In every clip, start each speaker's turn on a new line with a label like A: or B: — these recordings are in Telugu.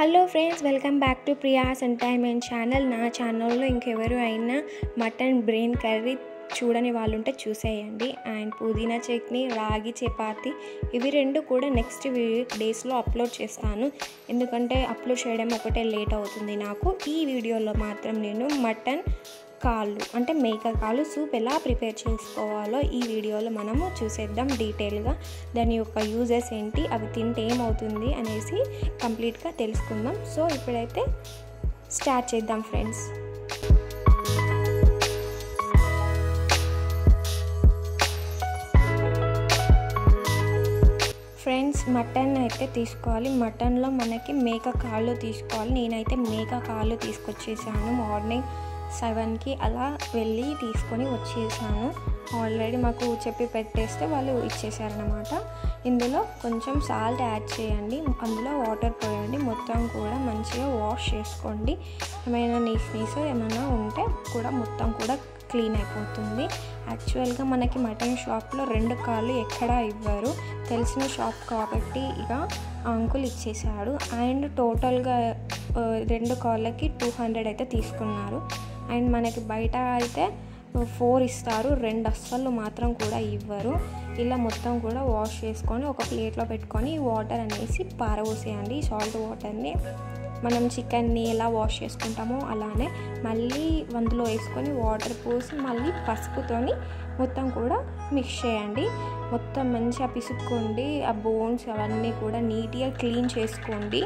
A: Hello friends, welcome back to Priya's entertainment channel. నా ఛానల్లో ఇంకెవరు అయినా మటన్ బ్రెయిన్ కర్రీ చూడని వాళ్ళు ఉంటే చూసేయండి. అండ్ పుదీనా చట్నీ, రాగి చపాతి ఇవి రెండు కూడా నెక్స్ట్ డేస్లో అప్లోడ్ చేస్తాను. ఎందుకంటే అప్లోడ్ చేయడం ఒకటే లేట్ అవుతుంది నాకు. ఈ వీడియోలో మాత్రం నేను మటన్ కాళ్ళు అంటే మేక కాళ్ళు సూప్ ఎలా ప్రిపేర్ చేసుకోవాలో ఈ వీడియోలో మనము చూసేద్దాం డీటెయిల్గా. దాని యొక్క యూజెస్ ఏంటి, అవి తింటే ఏమవుతుంది అనేసి కంప్లీట్గా తెలుసుకుందాం. సో ఇప్పుడైతే స్టార్ట్ చేద్దాం ఫ్రెండ్స్. మటన్ అయితే తీసుకోవాలి. మటన్లో మనకి మేక కాళ్ళు తీసుకోవాలి. నేనైతే మేక కాళ్ళు తీసుకొచ్చేసాను. మార్నింగ్ 7కి అలా వెళ్ళి తీసుకొని వచ్చేసాను. ఆల్రెడీ మాకు చెప్పి పెట్టేస్తే వాళ్ళు ఇచ్చేసారనమాట. ఇందులో కొంచెం సాల్ట్ యాడ్ చేయండి, అందులో వాటర్ పోయండి, మొత్తం కూడా మంచిగా వాష్ చేసుకోండి. ఏమైనా నీస్ ఏమైనా ఉంటే కూడా మొత్తం కూడా క్లీన్ అయిపోతుంది. యాక్చువల్గా మనకి మటన్ షాప్లో 2 కాళ్ళు ఎక్కడా ఇవ్వరు, తెలిసిన షాప్ కాబట్టి ఇక అంకుల్ ఇచ్చేసాడు. అండ్ టోటల్గా 2 కాళ్ళకి 200 అయితే తీసుకున్నారు. అండ్ మనకి బయట అయితే 4 ఇస్తారు, 2 అస్సలు మాత్రం కూడా ఇవ్వరు. ఇలా మొత్తం కూడా వాష్ చేసుకొని ఒక ప్లేట్లో పెట్టుకొని వాటర్ అనేసి పారబోసేయండి. సాల్ట్ వాటర్ని మనం చికెన్ని ఎలా వాష్ చేసుకుంటామో అలానే మళ్ళీ అందులో వేసుకొని వాటర్ పోసి మళ్ళీ పసుపుతోని మొత్తం కూడా మిక్స్ చేయండి. మొత్తం మంచిగా పిసుక్కోండి. ఆ బోన్స్ అవన్నీ కూడా నీట్గా క్లీన్ చేసుకోండి,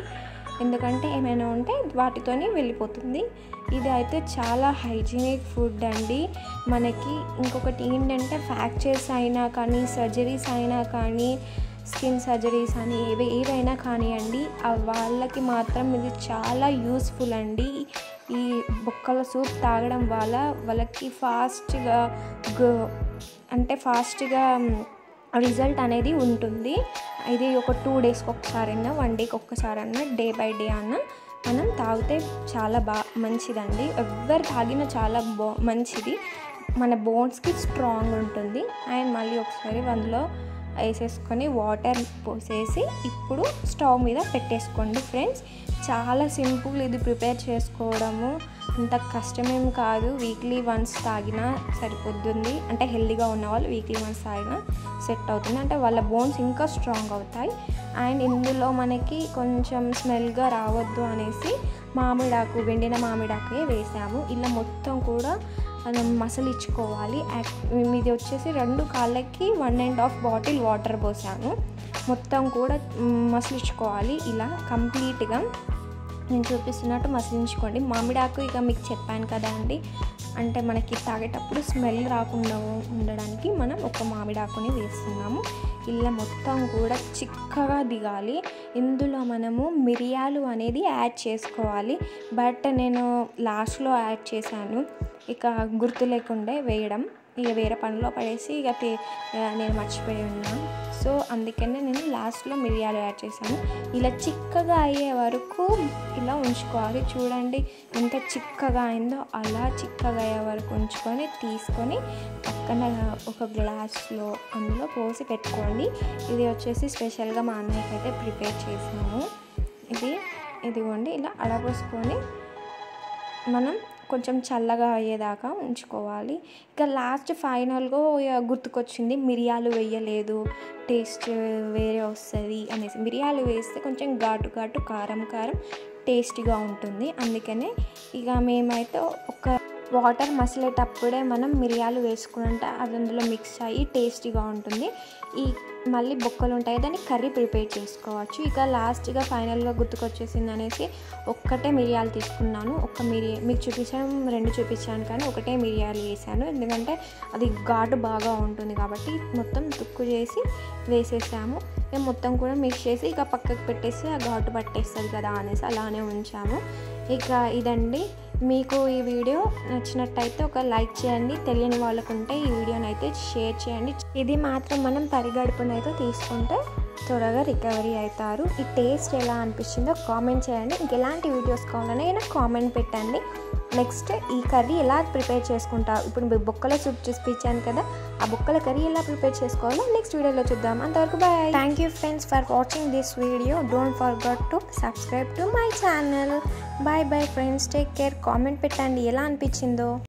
A: ఎందుకంటే ఏమైనా ఉంటే వాటితోనే వెళ్ళిపోతుంది. ఇది అయితే చాలా హైజీనిక్ ఫుడ్ అండి. మనకి ఇంకొకటి ఏంటంటే ఫ్రాక్చర్స్ అయినా కానీ, సర్జరీస్ అయినా కానీ, స్కిన్ సర్జరీస్ అని ఏవైనా కానివ్వండి, వాళ్ళకి మాత్రం ఇది చాలా యూస్ఫుల్ అండి. ఈ బొక్కల సూప్ తాగడం వల్ల వాళ్ళకి ఫాస్ట్గా రిజల్ట్ అనేది ఉంటుంది. ఇది ఒక 2 డేస్కి ఒకసారైనా, 1 డేకి ఒక్కసారన్నా, డే బై డే అన్నా మనం తాగితే చాలా మంచిదండి. ఎవరు తాగినా చాలా మంచిది. మన బోన్స్కి స్ట్రాంగ్ ఉంటుంది. అండ్ మళ్ళీ ఒకసారి అందులో వేసేసుకొని వాటర్ పోసేసి ఇప్పుడు స్టవ్ మీద పెట్టేసుకోండి ఫ్రెండ్స్. చాలా సింపుల్ ఇది ప్రిపేర్ చేసుకోవడము, అంత కష్టమేం కాదు. వీక్లీ వన్స్ తాగినా సరిపోతుంది. అంటే హెల్తీగా ఉన్న వాళ్ళు వీక్లీ వన్స్ తాగినా సెట్ అవుతుంది, అంటే వాళ్ళ బోన్స్ ఇంకా స్ట్రాంగ్ అవుతాయి. అండ్ ఇందులో మనకి కొంచెం స్మెల్గా రావద్దు అనేసి మామిడాకు, వెండిన మామిడాకే వేసాము. ఇలా మొత్తం కూడా మనం మసలించుకోవాలి. ఇది వచ్చేసి 2 కాళ్ళకి 1.5 బాటిల్ వాటర్ పోసాను. మొత్తం కూడా మసలించుకోవాలి. ఇలా కంప్లీట్గా నేను చూపిస్తున్నట్టు మసలించుకోండి. మామిడాకు ఇక మీకు చెప్పాను కదా అండి, అంటే మనకి తాగేటప్పుడు స్మెల్ రాకుండా ఉండడానికి మనం ఒక మామిడాకుని వేస్తున్నాము. ఇలా మొత్తం కూడా చిక్కగా దిగాలి. ఇందులో మనము మిరియాలు అనేది యాడ్ చేసుకోవాలి, బట్ నేను లాస్ట్లో యాడ్ చేశాను. ఇక గుర్తు లేకుండే వేయడం, ఇక వేరే పనిలో పడేసి ఇక నేను మర్చిపోయి ఉన్నాను. సో అందుకనే నేను లాస్ట్లో మిరియాలు యాడ్ చేశాను. ఇలా చిక్కగా అయ్యే వరకు ఇలా ఉంచుకోవాలి. చూడండి ఎంత చిక్కగా అయిందో, అలా చిక్కగా అయ్యే వరకు ఉంచుకొని తీసుకొని పక్కన ఒక గ్లాస్లో అందులో పోసి పెట్టుకోండి. ఇది వచ్చేసి స్పెషల్గా మా అన్నయ్యకి అయితే ప్రిపేర్ చేసాము. ఇదిగోండి ఇలా అడపోసుకొని మనం కొంచెం చల్లగా అయ్యేదాకా ఉంచుకోవాలి. ఇక లాస్ట్ ఫైనల్గా గుర్తుకొచ్చింది, మిరియాలు వేయలేదు, టేస్ట్ వేరే వస్తుంది అనేసి. మిరియాలు వేస్తే కొంచెం ఘాటు కారం టేస్టీగా ఉంటుంది. అందుకనే ఇక మేమైతే ఒక వాటర్ మసిలేటప్పుడే మనం మిరియాలు వేసుకుంటే అది అందులో మిక్స్ అయ్యి టేస్టీగా ఉంటుంది. మళ్ళీ బొక్కలు ఉంటాయి, దాన్ని కర్రీ ప్రిపేర్ చేసుకోవచ్చు. ఇక లాస్ట్గా ఫైనల్గా గుర్తుకొచ్చేసింది అనేసి ఒక్కటే మిరియాలు తీసుకున్నాను. మీకు చూపించాను, 2 చూపించాను, కానీ ఒకటే మిరియాలు వేసాను, ఎందుకంటే అది ఘాటు బాగా ఉంటుంది కాబట్టి. మొత్తం తుక్కు చేసి వేసేసాము. ఇక మొత్తం కూడా మిక్స్ చేసి ఇక పక్కకు పెట్టేసి ఆ ఘాటు పట్టేస్తుంది కదా అనేసి అలానే ఉంచాము. ఇక ఇదండి. మీకు ఈ వీడియో నచ్చినట్టయితే ఒక లైక్ చేయండి, తెలియని వాళ్ళకుంటే ఈ వీడియోని అయితే షేర్ చేయండి. ఇది మాత్రం మనం పరిగడుపునైతే తీసుకుంటే త్వరగా రికవరీ అవుతారు. ఈ టేస్ట్ ఎలా అనిపించిందో కామెంట్ చేయండి. ఇంకెలాంటి వీడియోస్ కావాలన్నా నాకు కామెంట్ పెట్టండి. నెక్స్ట్ ఈ కర్రీ ఎలా ప్రిపేర్ చేసుకుంటారు, ఇప్పుడు బొక్కల సూప్ చూపించాను కదా, ఆ బొక్కల కర్రీ ఎలా ప్రిపేర్ చేసుకోవాలో నెక్స్ట్ వీడియోలో చూద్దాం. అంతవరకు bye. Thank you friends for watching this video. Don't forget to subscribe to my channel. Bye bye friends, take care. Comment పెట్టండి ఎలా అనిపించిందో.